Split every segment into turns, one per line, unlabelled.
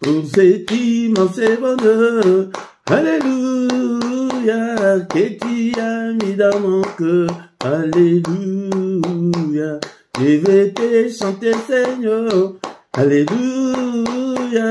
pour cet immense bonheur. Alléluia, que tu as mis dans mon cœur. Alléluia, je vais te chanter, Seigneur. Alléluia,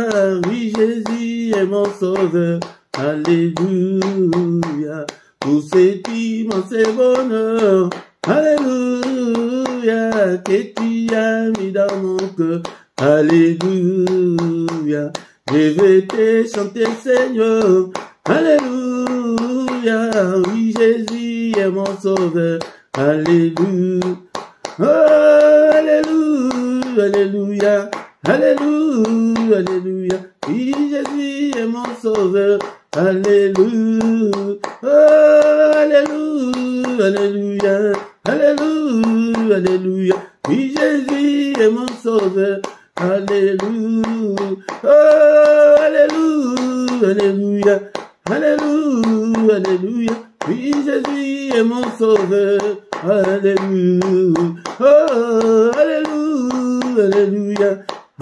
oui, Jésus est mon sauveur. Alléluia, pour cet immense bonheur. Alléluia, que tu as mis dans mon cœur. Alléluia, je vais te chanter, Seigneur. Alléluia, oui, Jésus est mon sauveur. Alléluia, oh, alléluia, alléluia, alléluia, alléluia, oui, Jésus est mon sauveur. Alléluia, oh, alléluia, alléluia, alléluia, alléluia, oui, Jésus est mon sauveur. Alléluia, oh, alléluia, alléluia, alléluia, alléluia, oui, Jésus est mon sauveur. Alléluia, oh, alléluia, alléluia,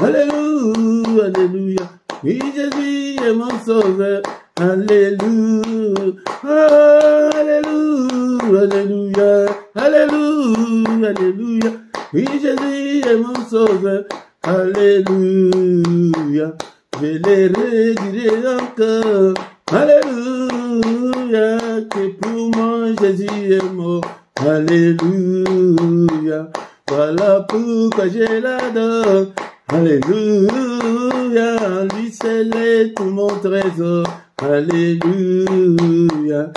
alléluia, alléluia, oui, Jésus est mon sauveur. Alléluia, oh, alléluia, alléluia, alléluia, alléluia, oui, Jésus est mon sauveur. Alléluia, je les redirai encore. Alléluia, que pour moi Jésus est mort. Alléluia, voilà pourquoi je l'adore. Alléluia, lui seul est tout mon trésor. Alléluia,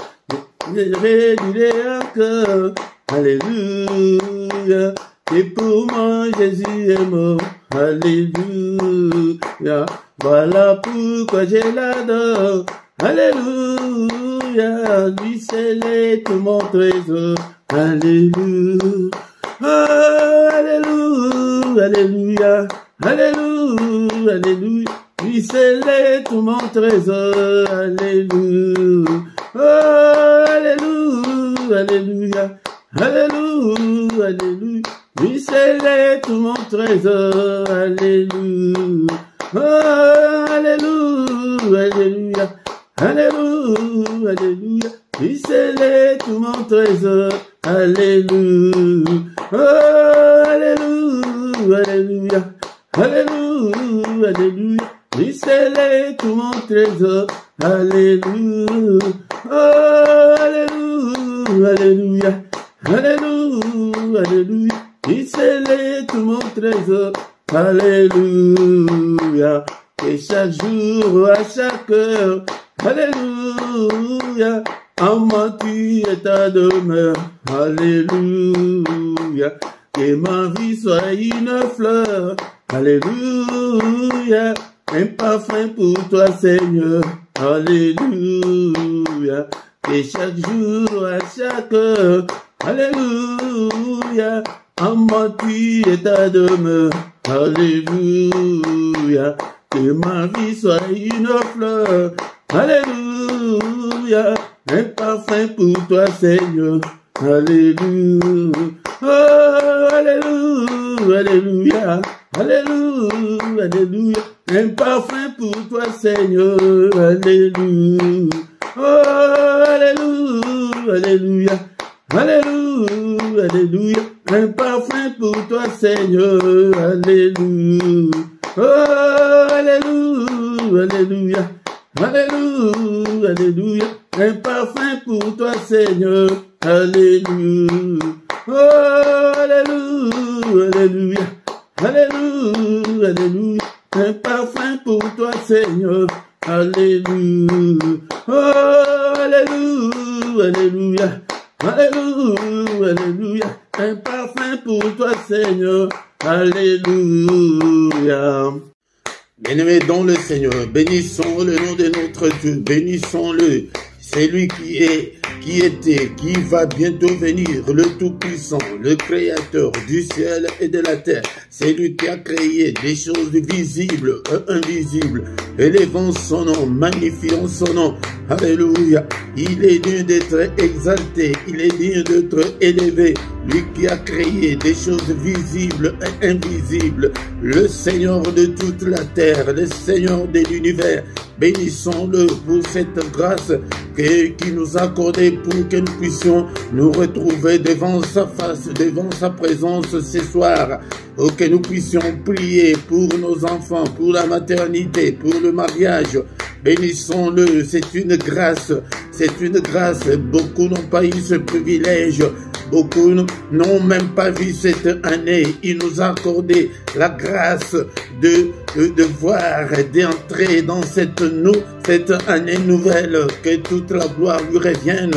je les redirai encore. Alléluia, et pour moi Jésus est mort. Alléluia, voilà pourquoi je l'adore. Alléluia, lui seul est tout mon trésor. Alléluia, oh, alléluia, alléluia, alléluia, alléluia, lui seul est tout mon trésor. Alléluia, oh, alléluia, alléluia, alléluia, alléluia, lui seul est tout mon trésor. Alléluia, oh, alléluia, alléluia, alléluia, alléluia, lui seul est tout mon trésor. Alléluia, oh, alléluia, alléluia, alléluia, alléluia, lui seul est tout mon trésor. Alléluia, oh, alléluia, alléluia, alléluia, alléluia, lui seul est tout mon trésor. Alléluia, et chaque jour, à chaque heure, alléluia, en moi tu es ta demeure. Alléluia, que ma vie soit une fleur. Alléluia, un parfum pour toi, Seigneur. Alléluia, et chaque jour, à chaque heure, alléluia, en moi tu es ta demeure. Alléluia, que ma vie soit une fleur. Alléluia, un parfum pour toi, Seigneur. Alléluia, oh, alléluia, alléluia, alléluia, alléluia, un parfum pour toi, Seigneur. Alléluia, oh, alléluia, alléluia, alléluia, alléluia, un parfum pour toi, Seigneur. Alléluia, oh, alléluia, alléluia, alléluia, alléluia, un parfum pour toi, Seigneur. Alléluia, oh, alléluia, alléluia, alléluia, alléluia, un parfum pour toi, Seigneur. Alléluia, oh, alléluia, alléluia, alléluia, alléluia, un parfum pour toi, Seigneur. Alléluia. Bien-aimés dans le Seigneur, bénissons le nom de notre Dieu, bénissons-le. C'est lui qui était, qui va bientôt venir, le Tout-Puissant, le Créateur du ciel et de la terre. C'est lui qui a créé des choses visibles et invisibles. Élevons son nom, magnifions son nom. Alléluia. Il est digne d'être exalté, il est digne d'être élevé. Lui qui a créé des choses visibles et invisibles. Le Seigneur de toute la terre, le Seigneur de l'univers. Bénissons-le pour cette grâce qui nous a accordée pour que nous puissions nous retrouver devant sa face, devant sa présence ce soir. Pour que nous puissions prier pour nos enfants, pour la maternité, pour le mariage. Bénissons-le, c'est une grâce, c'est une grâce. Beaucoup n'ont pas eu ce privilège. Beaucoup n'ont même pas vu cette année. Il nous a accordé la grâce de voir, d'entrer dans cette année nouvelle. Que toute la gloire lui revienne,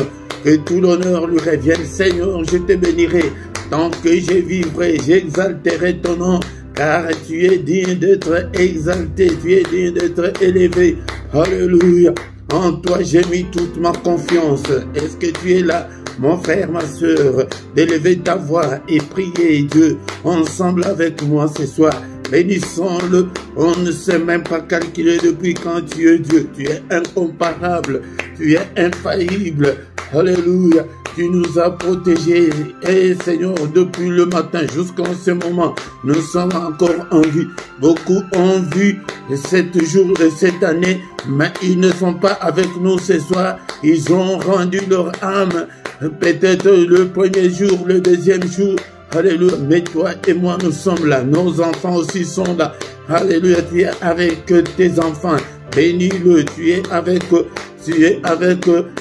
que tout l'honneur lui revienne. Seigneur, je te bénirai. Tant que je vivrai, j'exalterai ton nom. Car tu es digne d'être exalté, tu es digne d'être élevé. Alléluia. En toi j'ai mis toute ma confiance. Est-ce que tu es là, mon frère, ma soeur, d'élever ta voix et prier Dieu ensemble avec moi ce soir? Bénissons-le. On ne sait même pas calculer depuis quand tu es Dieu. Tu es incomparable, tu es infaillible. Alléluia. Tu nous as protégés. Et Seigneur, depuis le matin jusqu'à ce moment, nous sommes encore en vie. Beaucoup ont vu cette année, mais ils ne sont pas avec nous ce soir. Ils ont rendu leur âme. Peut-être le premier jour, le deuxième jour. Alléluia. Mais toi et moi, nous sommes là. Nos enfants aussi sont là. Alléluia. Tu es avec tes enfants. Bénis-le. Tu es avec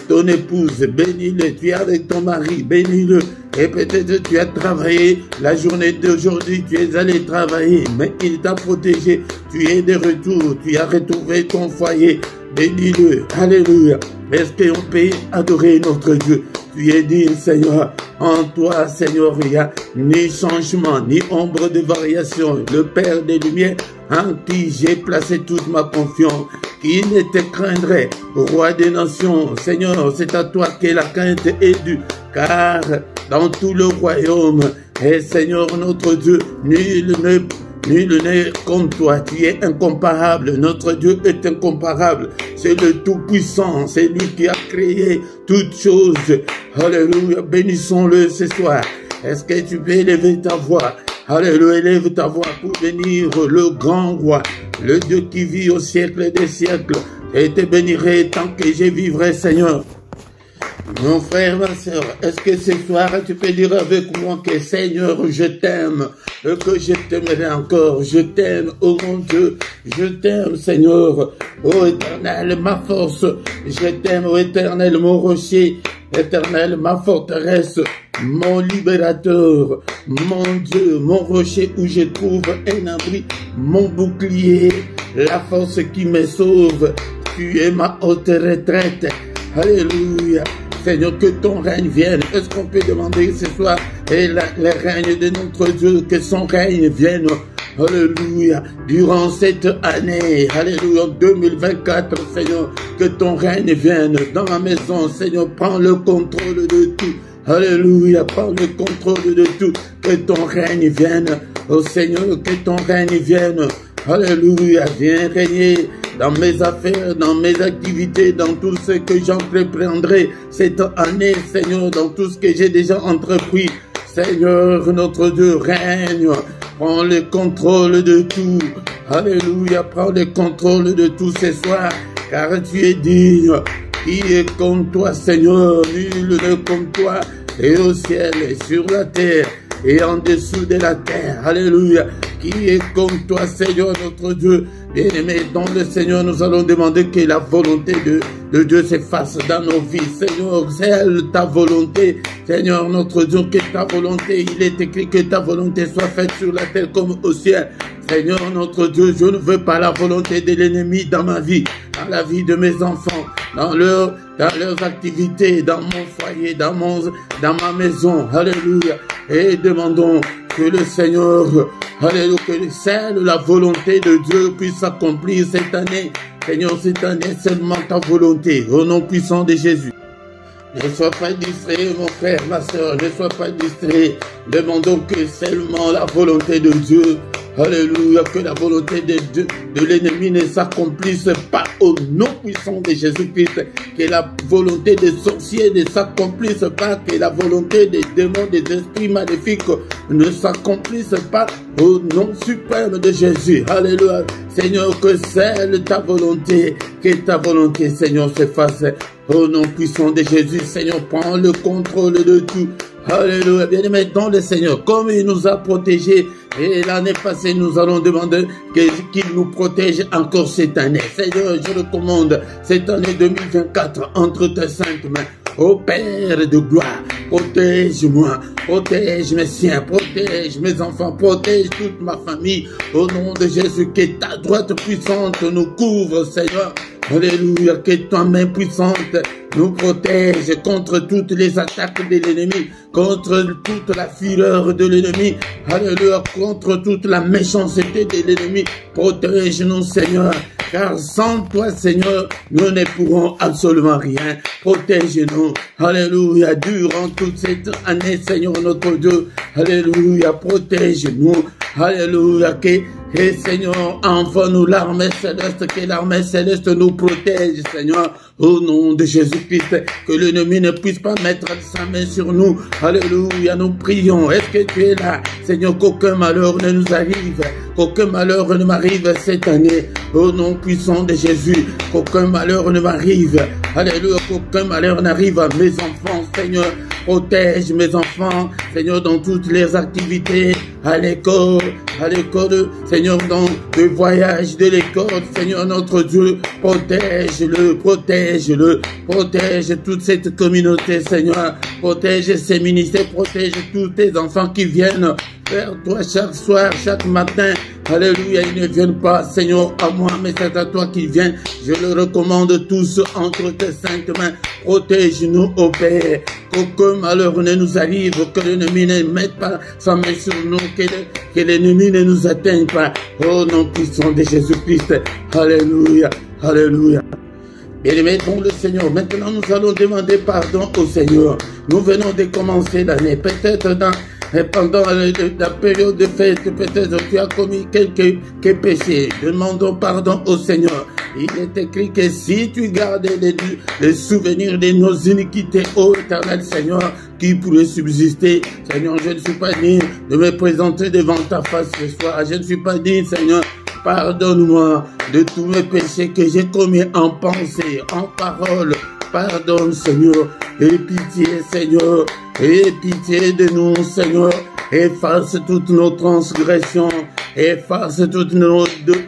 ton épouse, bénis-le. Tu es avec ton mari, bénis-le. Et peut-être tu as travaillé la journée d'aujourd'hui, tu es allé travailler, mais il t'a protégé. Tu es de retour, tu as retrouvé ton foyer, bénis-le. Alléluia. Est-ce qu'on peut adorer notre Dieu? Tu es digne, Seigneur. En toi, Seigneur, il n'y a ni changement, ni ombre de variation. Le Père des Lumières, en qui j'ai placé toute ma confiance. Qui ne te craindrait, Roi des nations? Seigneur, c'est à toi que la crainte est due. Car dans tout le royaume, et Seigneur notre Dieu, nul n'est comme toi. Tu es incomparable. Notre Dieu est incomparable. C'est le Tout-Puissant. C'est lui qui a créé toutes choses. Alléluia. Bénissons-le ce soir. Est-ce que tu peux élever ta voix? Alléluia. Élève ta voix pour bénir le grand roi, le Dieu qui vit au siècle des siècles. Et te bénirai tant que je vivrai, Seigneur. Mon frère, ma soeur, est-ce que ce soir tu peux dire avec moi que Seigneur, je t'aime, que je t'aimerai encore, je t'aime, oh mon Dieu, je t'aime, Seigneur, oh Éternel, ma force, je t'aime, oh Éternel, mon rocher, Éternel, ma forteresse, mon libérateur, mon Dieu, mon rocher où je trouve un abri, mon bouclier, la force qui me sauve, tu es ma haute retraite, alléluia. Seigneur, que ton règne vienne. Est-ce qu'on peut demander ce soir et le règne de notre Dieu, que son règne vienne, alléluia, durant cette année, alléluia, 2024, Seigneur, que ton règne vienne dans ma maison, Seigneur, prends le contrôle de tout, alléluia, prends le contrôle de tout, que ton règne vienne, oh Seigneur, que ton règne vienne, alléluia, viens régner dans mes affaires, dans mes activités, dans tout ce que j'entreprendrai cette année, Seigneur, dans tout ce que j'ai déjà entrepris. Seigneur, notre Dieu, règne, prends le contrôle de tout. Alléluia, prends le contrôle de tout ce soir, car tu es digne. Qui est comme toi, Seigneur? Nul n'est comme toi, et au ciel, et sur la terre, et en dessous de la terre. Alléluia. Qui est comme toi, Seigneur, notre Dieu? Bien-aimé, dans le Seigneur, nous allons demander que la volonté de Dieu s'efface dans nos vies. Seigneur, c'est ta volonté. Seigneur, notre Dieu, que ta volonté, il est écrit que ta volonté soit faite sur la terre comme au ciel. Seigneur, notre Dieu, je ne veux pas la volonté de l'ennemi dans ma vie, dans la vie de mes enfants, dans leurs activités, dans mon foyer, dans ma maison. Alléluia. Et demandons que le Seigneur, alléluia, que seule la volonté de Dieu puisse s'accomplir cette année. Seigneur, cette année, seulement ta volonté, au nom puissant de Jésus. Ne sois pas distrait, mon frère, ma soeur, ne sois pas distrait. Demandons que seulement la volonté de Dieu, alléluia, que la volonté de l'ennemi ne s'accomplisse pas au nom puissant de Jésus-Christ. Que la volonté des sorciers ne s'accomplisse pas, que la volonté des démons, des esprits maléfiques ne s'accomplisse pas au nom suprême de Jésus. Alléluia. Seigneur, que celle ta volonté, que ta volonté, Seigneur, se fasse. Au nom puissant de Jésus, Seigneur, prends le contrôle de tout. Alléluia. Bien-aimé dans le Seigneur, comme il nous a protégés, et l'année passée, nous allons demander qu'il nous protège encore cette année. Seigneur, je recommande cette année 2024 entre tes saintes mains. Ô Père de gloire, protège-moi, protège mes siens, protège mes enfants, protège toute ma famille. Au nom de Jésus, que ta droite puissante nous couvre, Seigneur. Alléluia, que ta main puissante nous protège contre toutes les attaques de l'ennemi, contre toute la fureur de l'ennemi, alléluia, contre toute la méchanceté de l'ennemi. Protège-nous, Seigneur, car sans toi, Seigneur, nous ne pourrons absolument rien. Protège-nous, alléluia, durant toute cette année, Seigneur notre Dieu, alléluia, protège-nous, alléluia, et Seigneur, envoie-nous l'armée céleste, que l'armée céleste nous protège, Seigneur, au nom de Jésus-Christ, que l'ennemi ne puisse pas mettre sa main sur nous. Alléluia, nous prions. Est-ce que tu es là, Seigneur, qu'aucun malheur ne nous arrive, qu'aucun malheur ne m'arrive cette année, au nom puissant de Jésus, qu'aucun malheur ne m'arrive. Alléluia, qu'aucun malheur n'arrive à mes enfants, Seigneur. Protège mes enfants, Seigneur, dans toutes les activités, à l'école, Seigneur, dans le voyage de l'école, Seigneur notre Dieu, protège-le, protège-le, protège toute cette communauté, Seigneur, protège ces ministères, protège tous tes enfants qui viennent vers toi chaque soir, chaque matin. Alléluia, ils ne viennent pas, Seigneur, à moi, mais c'est à toi qu'ils viennent. Je le recommande tous entre tes saintes mains. Protège-nous, ô Père, qu'aucun malheur ne nous arrive, que l'ennemi ne mette pas sa main sur nous, que l'ennemi ne nous atteigne pas. Au nom puissant de Jésus-Christ. Alléluia, alléluia. Bien-aimés dans le Seigneur, maintenant nous allons demander pardon au Seigneur. Nous venons de commencer l'année, peut-être pendant la période de fête, peut-être tu as commis quelques péchés. Demandons pardon au Seigneur. Il est écrit que si tu gardes les souvenirs de nos iniquités, ô éternel Seigneur, qui pourrait subsister. Seigneur, je ne suis pas digne de me présenter devant ta face ce soir. Je ne suis pas digne, Seigneur. Pardonne-moi de tous mes péchés que j'ai commis en pensée, en parole. Pardonne, Seigneur, et pitié, Seigneur, et pitié de nous, Seigneur. Efface toutes nos transgressions, efface toutes nos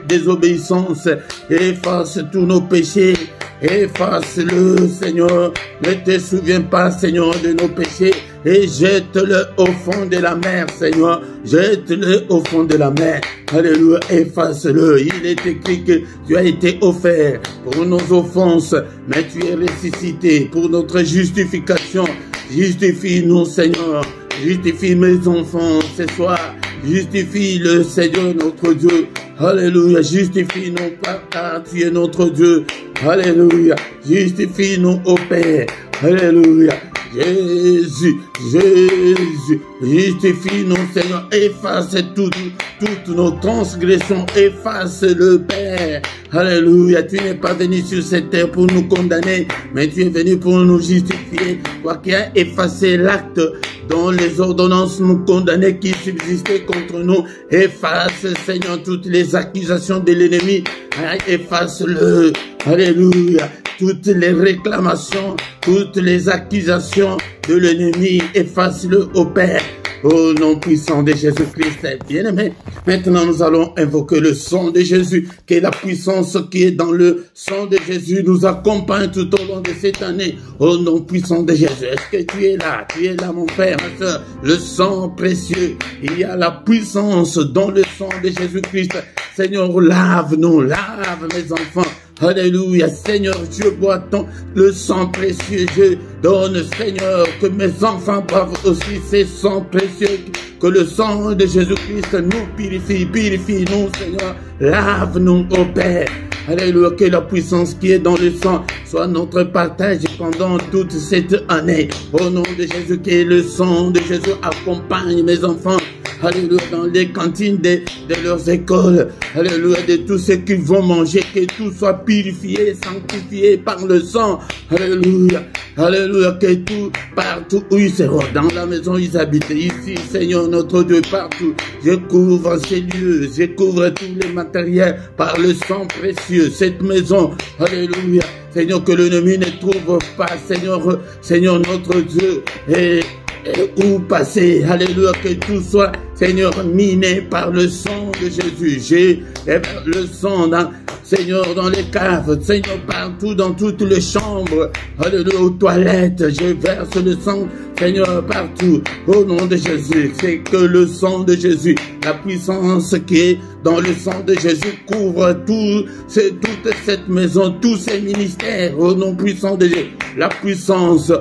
désobéissances, efface tous nos péchés, efface-le, Seigneur. Ne te souviens pas, Seigneur, de nos péchés et jette-le au fond de la mer, Seigneur. Jette-le au fond de la mer. Alléluia, efface-le. Il est écrit que tu as été offert pour nos offenses, mais tu es ressuscité pour notre justification. Justifie-nous, Seigneur. Justifie mes enfants ce soir. Justifie le Seigneur notre Dieu. Alléluia. Justifie-nous, Papa, tu es notre Dieu. Alléluia. Justifie-nous, ô Père. Alléluia. Jésus, Jésus, justifie-nous, Seigneur, efface toutes nos transgressions, efface le Père. Alléluia, tu n'es pas venu sur cette terre pour nous condamner, mais tu es venu pour nous justifier. Toi qui as effacé l'acte dont les ordonnances nous condamnaient qui subsistaient contre nous, efface, Seigneur, toutes les accusations de l'ennemi, efface-le. Alléluia. Toutes les réclamations, toutes les accusations de l'ennemi, efface-le au Père. Au nom puissant de Jésus-Christ, bien-aimé. Maintenant, nous allons invoquer le sang de Jésus, que la puissance qui est dans le sang de Jésus nous accompagne tout au long de cette année. Au nom puissant de Jésus. Est-ce que tu es là? Tu es là, mon frère, ma soeur. Le sang précieux. Il y a la puissance dans le sang de Jésus-Christ. Seigneur, lave-nous, lave mes enfants. Alléluia, Seigneur, je bois le sang précieux, je donne, Seigneur, que mes enfants boivent aussi ces sangs précieux, que le sang de Jésus-Christ nous purifie, purifie-nous, Seigneur, lave-nous, ô Père. Alléluia, que la puissance qui est dans le sang soit notre partage pendant toute cette année. Au nom de Jésus, que le sang de Jésus accompagne mes enfants. Alléluia, dans les cantines de leurs écoles. Alléluia, de tout ce qu'ils vont manger, que tout soit purifié, sanctifié par le sang. Alléluia, alléluia, que tout, partout où ils seront, dans la maison où ils habitent, ici, Seigneur notre Dieu, partout, je couvre ces lieux, je couvre tous les matériels par le sang précieux, cette maison. Alléluia, Seigneur, que l'ennemi ne trouve pas, Seigneur notre Dieu, et où passer. Alléluia, que tout soit, Seigneur, miné par le sang de Jésus. J'ai le sang, Seigneur, dans les caves, Seigneur, partout, dans toutes les chambres. Alléluia, aux toilettes, je verse le sang, Seigneur, partout. Au nom de Jésus, c'est que le sang de Jésus, la puissance qui est dans le sang de Jésus couvre toute cette maison, tous ces ministères. Au nom puissant de Jésus, la puissance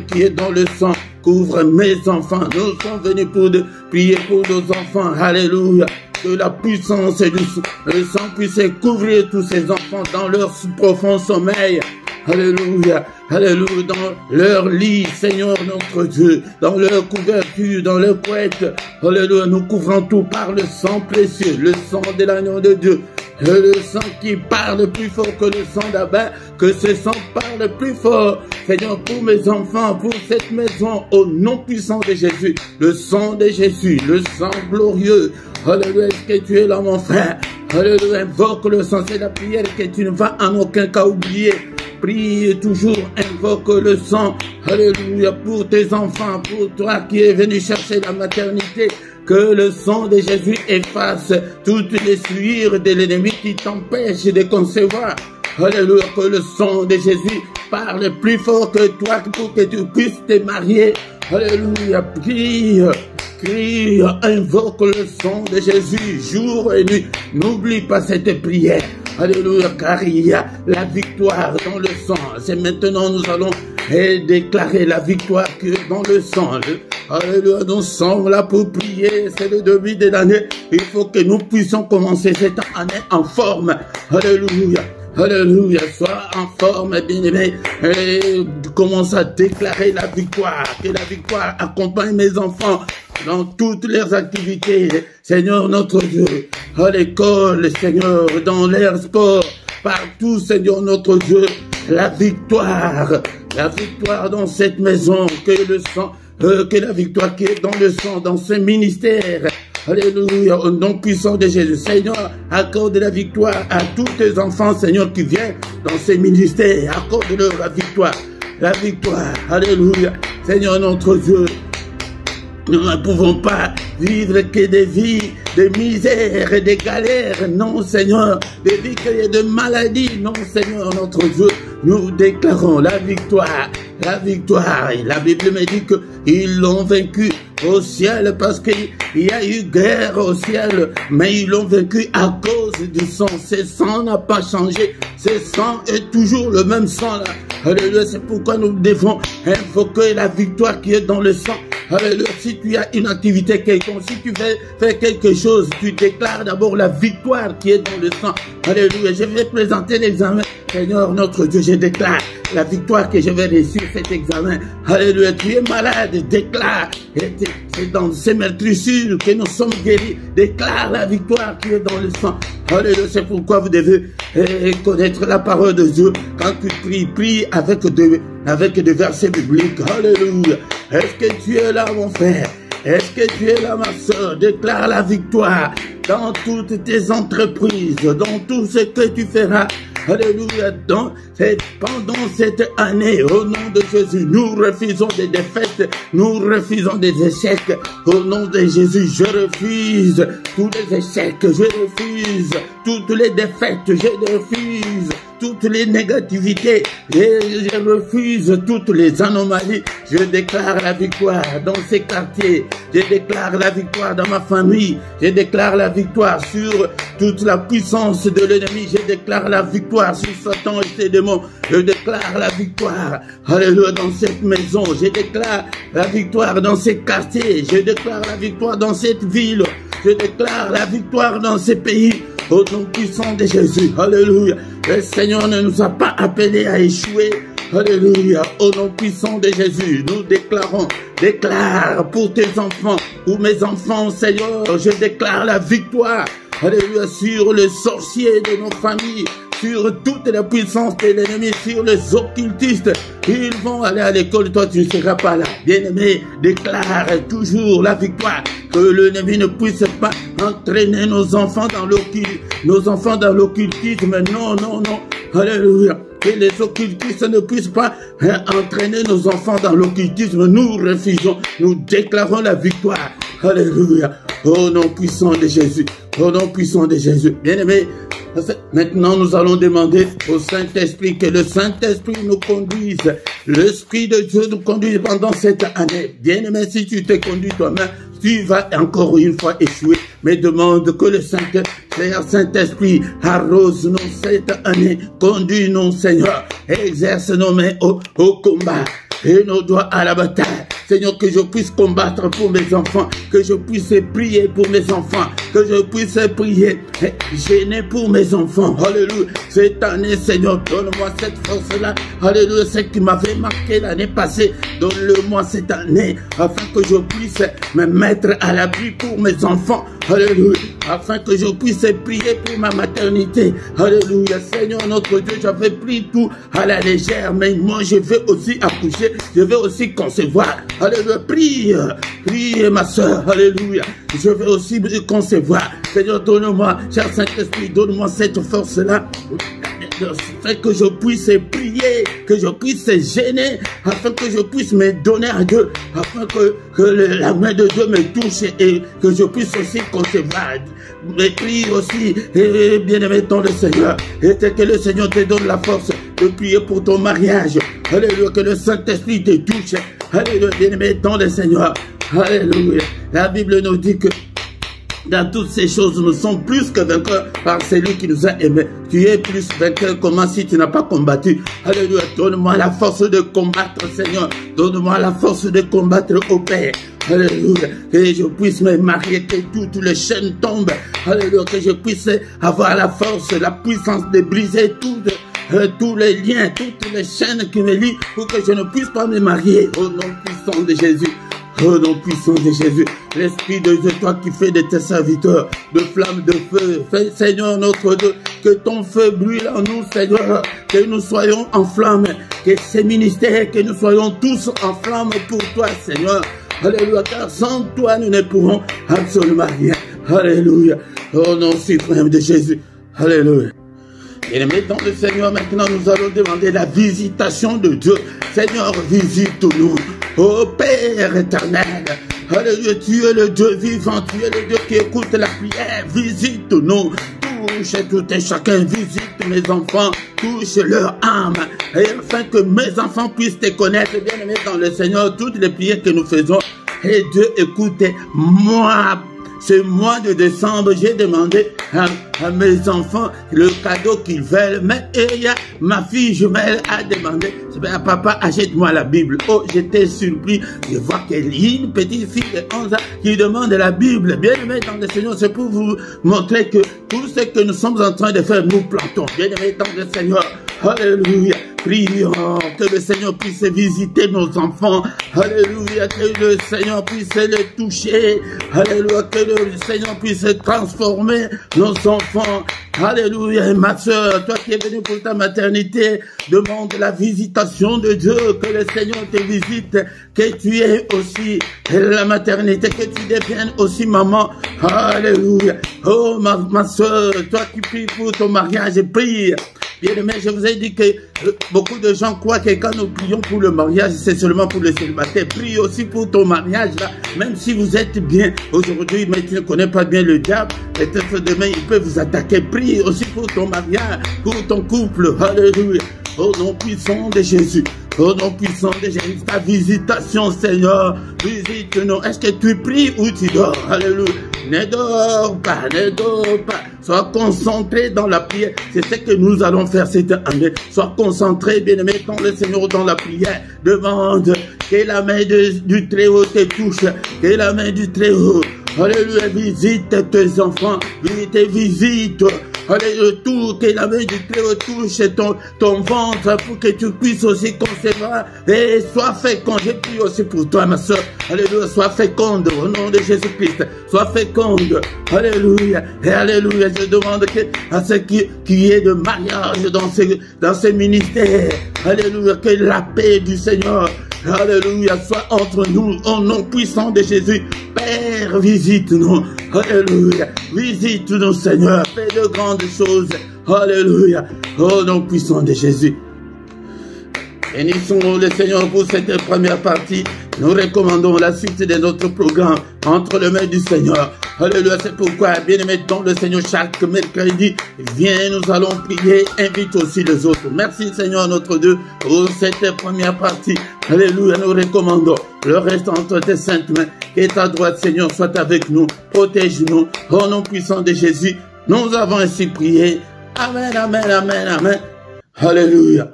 qui est dans le sang couvre mes enfants. Nous sommes venus pour prier pour nos enfants. Alléluia. Que la puissance et le sang puisse couvrir tous ces enfants dans leur profond sommeil. Alléluia, alléluia, dans leur lit, Seigneur notre Dieu, dans leur couverture, dans leur couette. Alléluia, nous couvrons tout par le sang précieux, le sang de l'agneau de Dieu. Le sang qui parle plus fort que le sang d'Abel, que ce sang parle plus fort, Seigneur, pour mes enfants, pour cette maison, au nom puissant de Jésus, le sang de Jésus, le sang glorieux. Alléluia, est-ce que tu es là, mon frère? Alléluia, invoque le sang, c'est la prière que tu ne vas en aucun cas oublier. Prie toujours, invoque le sang. Alléluia, pour tes enfants, pour toi qui es venu chercher la maternité. Que le sang de Jésus efface toutes les souillures de l'ennemi qui t'empêchent de concevoir. Alléluia, que le sang de Jésus parle plus fort que toi pour que tu puisses te marier. Alléluia, crie, invoque le sang de Jésus jour et nuit. N'oublie pas cette prière. Alléluia, car il y a la victoire dans le sang. C'est maintenant nous allons déclarer la victoire qui est dans le sang. Alléluia, nous sommes là pour prier. C'est le début de l'année. Il faut que nous puissions commencer cette année en forme. Alléluia. Alléluia, sois en forme, bien-aimé, et commence à déclarer la victoire, que la victoire accompagne mes enfants dans toutes leurs activités, Seigneur notre Dieu, à l'école, Seigneur, dans l'air sport, partout, Seigneur notre Dieu, la victoire dans cette maison, que la victoire qui est dans le sang, dans ce ministère. Alléluia, au nom puissant de Jésus. Seigneur, accorde la victoire à tous tes enfants, Seigneur, qui viennent dans ces ministères. Accorde-leur la victoire. La victoire. Alléluia. Seigneur, notre Dieu, nous ne pouvons pas vivre que des vies de misère et de galères. Non, Seigneur, des vies de maladies. Non, Seigneur, notre Dieu, nous déclarons la victoire. La victoire. Et la Bible me dit qu'ils l'ont vaincu au ciel parce qu'il y a eu guerre au ciel, mais ils l'ont vaincu à cause du sang. Ce sang n'a pas changé. Ce sang est toujours le même sang là. Alléluia, c'est pourquoi nous devons invoquer la victoire qui est dans le sang. Alléluia, si tu as une activité quelconque, si tu veux faire quelque chose, tu déclares d'abord la victoire qui est dans le sang. Alléluia, je vais présenter l'examen. Seigneur notre Dieu, je déclare la victoire que je vais réussir cet examen. Alléluia, tu es malade, déclare. C'est dans ces meurtrissures que nous sommes guéris. Déclare la victoire qui est dans le sang. Alléluia, c'est pourquoi vous devez connaître la parole de Dieu. Quand tu pries, prie avec des versets bibliques. Alléluia. Est-ce que tu es là, mon frère? Est-ce que tu es là, ma soeur? Déclare la victoire dans toutes tes entreprises, dans tout ce que tu feras. Alléluia, pendant cette année, au nom de Jésus, nous refusons des défaites, nous refusons des échecs. Au nom de Jésus, je refuse tous les échecs, je refuse toutes les défaites, je refuse toutes les négativités, je refuse toutes les anomalies. Je déclare la victoire dans ces quartiers, je déclare la victoire dans ma famille, je déclare la victoire sur toute la puissance de l'ennemi, je déclare la victoire sur Satan et ses démons, je déclare la victoire, alléluia, dans cette maison, je déclare la victoire dans ces quartiers, je déclare la victoire dans cette ville, je déclare la victoire dans ces pays. Au nom puissant de Jésus. Alléluia. Le Seigneur ne nous a pas appelés à échouer. Alléluia. Au nom puissant de Jésus, nous déclarons, déclare pour tes enfants, pour mes enfants, Seigneur, je déclare la victoire. Alléluia, sur les sorciers de nos familles, sur toute la puissance de l'ennemi, sur les occultistes. Ils vont aller à l'école, toi tu ne seras pas là. Bien-aimé, déclare toujours la victoire. Que l'ennemi ne puisse pas entraîner nos enfants dans l'occultisme. Non, non, non. Alléluia. Que les occultistes ne puissent pas entraîner nos enfants dans l'occultisme. Nous refusons, nous déclarons la victoire. Alléluia. Au nom puissant de Jésus. Au nom puissant de Jésus. Bien-aimé, maintenant nous allons demander au Saint-Esprit que le Saint-Esprit nous conduise. L'Esprit de Dieu nous conduise pendant cette année. Bien-aimé, si tu t'es conduit toi-même, tu vas encore une fois échouer. Mais demande que le Saint-Esprit arrose-nous cette année. Conduis-nous, Seigneur. Exerce nos mains au combat et nos doigts à la bataille. Seigneur, que je puisse combattre pour mes enfants, que je puisse prier pour mes enfants, que je puisse prier, gêner pour mes enfants. Alléluia. Cette année, Seigneur, donne-moi cette force-là. Alléluia. Ce qui m'avait marqué l'année passée, donne-le-moi cette année, afin que je puisse me mettre à l'abri pour mes enfants. Alléluia. Afin que je puisse prier pour ma maternité. Alléluia. Seigneur, notre Dieu, j'avais pris tout à la légère, mais moi, je vais aussi accoucher, je vais aussi concevoir. Alléluia, prie ma soeur, alléluia, je vais aussi concevoir. Seigneur, donne-moi, cher Saint-Esprit, donne-moi cette force-là, afin que je puisse prier, que je puisse gêner, afin que je puisse me donner à Dieu, afin que la main de Dieu me touche et que je puisse aussi concevoir. Mais prie aussi, bien-aimé dans le Seigneur, et que le Seigneur te donne la force de prier pour ton mariage. Alléluia, que le Saint-Esprit te touche. Alléluia, bien-aimé dans le Seigneur. Alléluia. La Bible nous dit que dans toutes ces choses, nous sommes plus que vainqueurs par celui qui nous a aimés. Tu es plus vainqueur, comment si tu n'as pas combattu? Alléluia, donne-moi la force de combattre, Seigneur. Donne-moi la force de combattre au Père. Alléluia, que je puisse me marier, que toutes les chaînes tombent. Alléluia, que je puisse avoir la force, la puissance de briser tous les liens, toutes les chaînes qui me lient pour que je ne puisse pas me marier. Au nom puissant de Jésus. Au nom puissant de Jésus, l'Esprit de Dieu, toi qui fais de tes serviteurs de flammes de feu, fais, Seigneur notre Dieu, que ton feu brûle en nous, Seigneur, que nous soyons en flamme, que ces ministères, que nous soyons tous en flamme pour toi, Seigneur. Alléluia, car sans toi, nous ne pourrons absolument rien. Alléluia, au nom suprême de Jésus. Alléluia. Bien-aimés dans le Seigneur, maintenant nous allons demander la visitation de Dieu. Seigneur, visite-nous. Ô Père éternel, alléluia, tu es le Dieu vivant, tu es le Dieu qui écoute la prière. Visite-nous, touche tout et chacun, visite mes enfants, touche leur âme, et afin que mes enfants puissent te connaître. Bien-aimés dans le Seigneur, toutes les prières que nous faisons, et Dieu écoute moi. Ce mois de décembre, j'ai demandé à mes enfants le cadeau qu'ils veulent. Mais ma fille jumelle a demandé, papa, achète-moi la Bible. Oh, j'étais surpris. Je vois qu'il y a une petite fille de 11 ans qui demande la Bible. Bien-aimé dans le Seigneur, c'est pour vous montrer que tout ce que nous sommes en train de faire, nous plantons. Bien-aimé dans le Seigneur, alléluia. Prions que le Seigneur puisse visiter nos enfants. Alléluia, que le Seigneur puisse les toucher. Alléluia, que le Seigneur puisse transformer nos enfants. Alléluia, et ma soeur, toi qui es venue pour ta maternité, demande la visitation de Dieu, que le Seigneur te visite, que tu aies aussi la maternité, que tu deviennes aussi maman. Alléluia. Oh, ma soeur, toi qui pries pour ton mariage, prie. Bien-aimé, je vous ai dit que beaucoup de gens croient que quand nous prions pour le mariage, c'est seulement pour les célibataires. Prie aussi pour ton mariage, là. Même si vous êtes bien aujourd'hui, mais tu ne connais pas bien le diable, peut-être demain, il peut vous attaquer. Prie aussi pour ton mariage, pour ton couple. Alléluia. Au nom puissant de Jésus. Au nom puissant de Jésus. Ta visitation, Seigneur. Visite-nous. Est-ce que tu pries ou tu dors? Alléluia. Ne dors pas, ne dors pas. Sois concentré dans la prière. C'est ce que nous allons faire cette année. Sois concentré, bien-aimé, dans le Seigneur, dans la prière. Demande que la main du Très-Haut te touche. Que la main du Très-Haut, Alléluia, visite tes enfants, visite. Alléluia, tout que la main du Dieu touche ton ventre pour que tu puisses aussi concevoir et sois féconde. Je prie aussi pour toi, ma soeur. Alléluia, sois féconde au nom de Jésus-Christ. Sois féconde. Alléluia. Et alléluia, je demande à ceux qui y ait de mariage dans ce ministère. Alléluia, que la paix du Seigneur, alléluia, soit entre nous, au nom puissant de Jésus. Père, visite-nous. Alléluia. Visite-nous, Seigneur. Fais de grandes choses. Alléluia. Au nom puissant de Jésus. Bénissons le Seigneur pour cette première partie. Nous recommandons la suite de notre programme entre les mains du Seigneur. Alléluia, c'est pourquoi, bien-aimés dans le Seigneur, chaque mercredi, viens, nous allons prier, invite aussi les autres. Merci Seigneur notre Dieu pour cette première partie. Alléluia, nous recommandons le reste entre tes saintes mains. Que ta droite, Seigneur, soit avec nous, protège-nous. Au nom puissant de Jésus, nous avons ainsi prié. Amen, amen, amen, amen. Alléluia.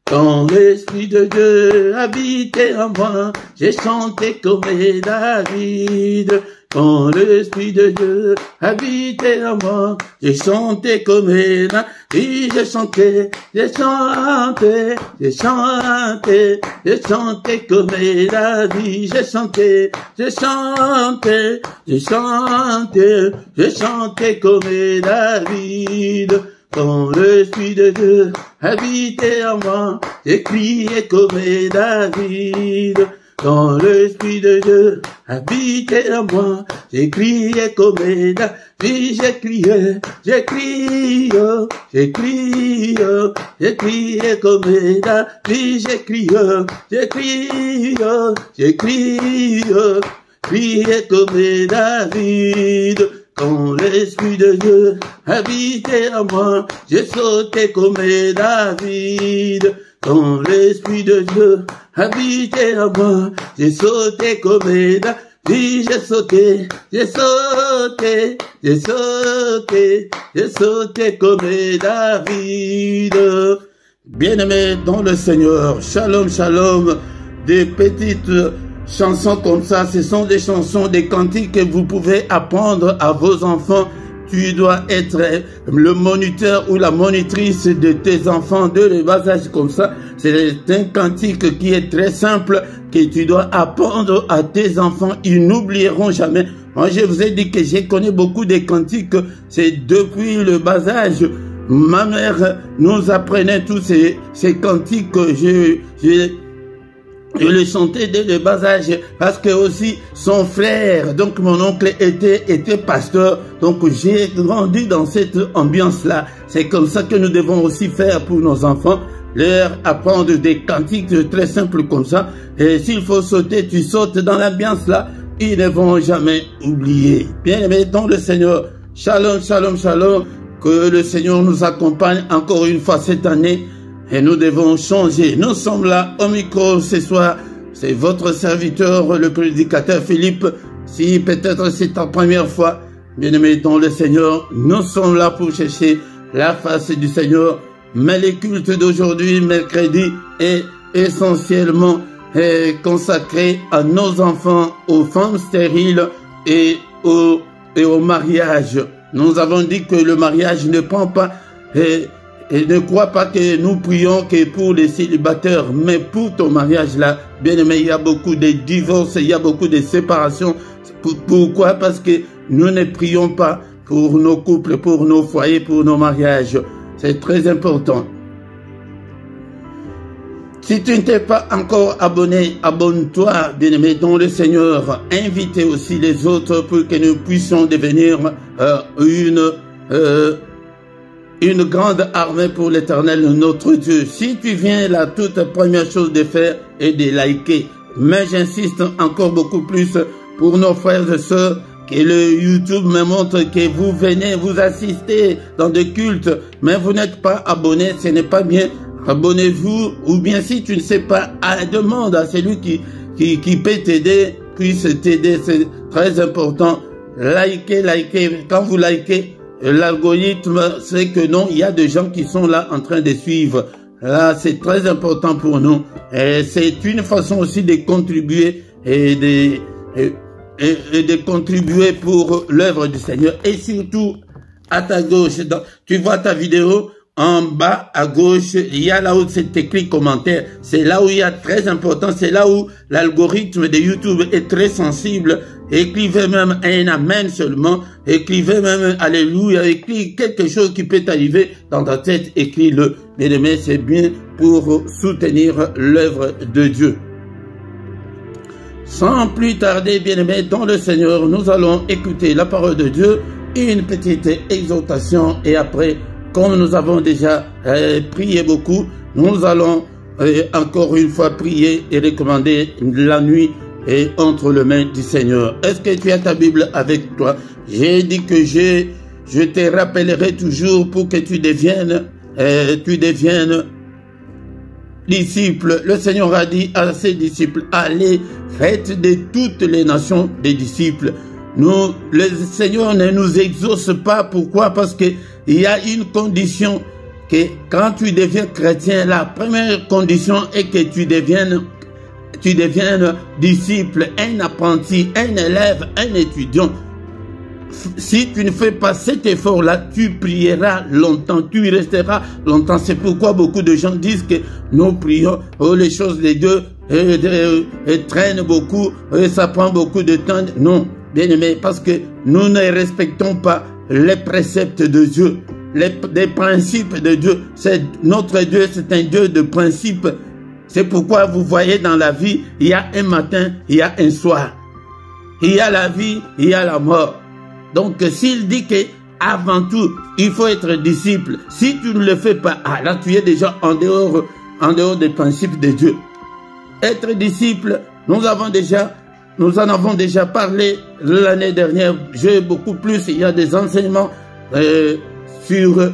Quand l'Esprit de Dieu habitait en moi, j'ai chanté comme David. Quand l'Esprit de Dieu habitait en moi, j'ai chanté comme David. J'ai chanté, j'ai chanté, j'ai chanté, j'ai chanté comme David. J'ai chanté, j'ai chanté, j'ai chanté, j'ai chanté comme David. Quand l'Esprit de Dieu habitait en moi, j'ai crié comme David. Quand l'Esprit de Dieu habitait en moi, j'ai crié comme David. J'ai crié, j'ai crié, j'ai crié, j'ai crié comme David. J'ai crié, j'ai crié, j'ai crié, crié comme David. Quand l'Esprit de Dieu habitait en moi, j'ai sauté comme David. Quand l'Esprit de Dieu habitait en moi, j'ai sauté comme David. J'ai sauté, j'ai sauté, j'ai sauté, j'ai sauté comme David. Bien-aimés dans le Seigneur, shalom, shalom, des petites chansons comme ça, ce sont des chansons, des cantiques que vous pouvez apprendre à vos enfants. Tu dois être le moniteur ou la monitrice de tes enfants de le bas âge comme ça. C'est un cantique qui est très simple que tu dois apprendre à tes enfants. Ils n'oublieront jamais. Moi, je vous ai dit que j'ai connu beaucoup de cantiques. C'est depuis le bas âge. Ma mère nous apprenait tous ces cantiques que je le chantais dès le bas âge parce que aussi son frère, donc mon oncle était pasteur, donc j'ai grandi dans cette ambiance-là. C'est comme ça que nous devons aussi faire pour nos enfants, leur apprendre des cantiques très simples comme ça. Et s'il faut sauter, tu sautes dans l'ambiance-là, ils ne vont jamais oublier. Bien-aimés dans le Seigneur, shalom, shalom, shalom, que le Seigneur nous accompagne encore une fois cette année. Et nous devons changer. Nous sommes là au micro ce soir. C'est votre serviteur, le prédicateur Philippe. Si peut-être c'est ta première fois, bien-aimé dans le Seigneur, nous sommes là pour chercher la face du Seigneur. Mais le culte d'aujourd'hui, mercredi, est essentiellement consacré à nos enfants, aux femmes stériles et au mariage. Nous avons dit que le mariage ne prend pas... Et ne crois pas que nous prions que pour les célibataires, mais pour ton mariage là, bien aimé, il y a beaucoup de divorces, il y a beaucoup de séparations. Pourquoi? Parce que nous ne prions pas pour nos couples, pour nos foyers, pour nos mariages. C'est très important. Si tu ne t'es pas encore abonné, abonne-toi, bien-aimé, dans le Seigneur. Invitez aussi les autres pour que nous puissions devenir une grande armée pour l'Éternel, notre Dieu. Si tu viens, la toute première chose de faire est de liker. Mais j'insiste encore beaucoup plus pour nos frères et sœurs que le YouTube me montre que vous venez, vous assistez dans des cultes, mais vous n'êtes pas abonné, ce n'est pas bien. Abonnez-vous, ou bien si tu ne sais pas, demande à celui qui peut t'aider, puisse t'aider, c'est très important. Likez. Quand vous likez, l'algorithme sait que non, il y a des gens qui sont là en train de suivre. Là, c'est très important pour nous. Et c'est une façon aussi de contribuer et et de contribuer pour l'œuvre du Seigneur. Et surtout, à ta gauche, tu vois ta vidéo, en bas à gauche, il y a là où c'est écrit commentaire. C'est là où il y a très important, c'est là où l'algorithme de YouTube est très sensible. Écrivez même un amen seulement, écrivez même alléluia, écrivez quelque chose qui peut t'arriver dans ta tête, écris-le. Bien-aimé, c'est bien pour soutenir l'œuvre de Dieu. Sans plus tarder, bien-aimé, dans le Seigneur, nous allons écouter la parole de Dieu, une petite exhortation et après, comme nous avons déjà prié beaucoup, nous allons encore une fois prier et recommander la nuit et entre les mains du Seigneur. Est-ce que tu as ta Bible avec toi? J'ai dit que je te rappellerai toujours pour que tu deviennes disciple. Le Seigneur a dit à ses disciples, allez, faites de toutes les nations des disciples. Nous, le Seigneur ne nous exauce pas. Pourquoi? Parce que il y a une condition que quand tu deviens chrétien, la première condition est que tu deviennes disciple, un apprenti, un élève, un étudiant. Si tu ne fais pas cet effort-là, tu prieras longtemps, tu resteras longtemps. C'est pourquoi beaucoup de gens disent que nous prions, les choses de Dieu traînent beaucoup, ça prend beaucoup de temps. Non, bien aimé, parce que nous ne respectons pas les préceptes de Dieu, les principes de Dieu. Notre Dieu, c'est un Dieu de principes. C'est pourquoi vous voyez dans la vie, il y a un matin, il y a un soir. Il y a la vie, il y a la mort. Donc, s'il dit que avant tout, il faut être disciple, si tu ne le fais pas, là tu es déjà en dehors des principes de Dieu. Être disciple, nous en avons déjà parlé l'année dernière. J'ai beaucoup plus, il y a des enseignements sur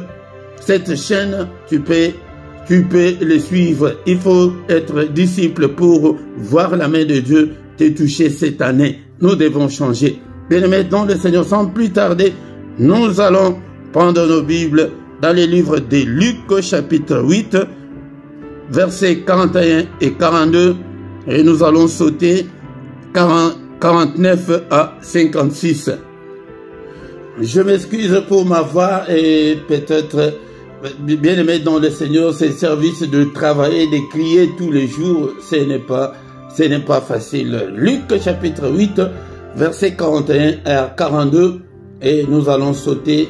cette chaîne, tu peux les suivre. Il faut être disciple pour voir la main de Dieu te toucher cette année. Nous devons changer. Bien-aimés dans le Seigneur, sans plus tarder, nous allons prendre nos Bibles dans les livres de Luc, chapitre 8, versets 41 et 42, et nous allons sauter 49 à 56. Je m'excuse pour ma voix et peut-être, bien-aimés dans le Seigneur, c'est service de travailler, de crier tous les jours, ce n'est pas facile. Luc, chapitre 8, versets 41 à 42, et nous allons sauter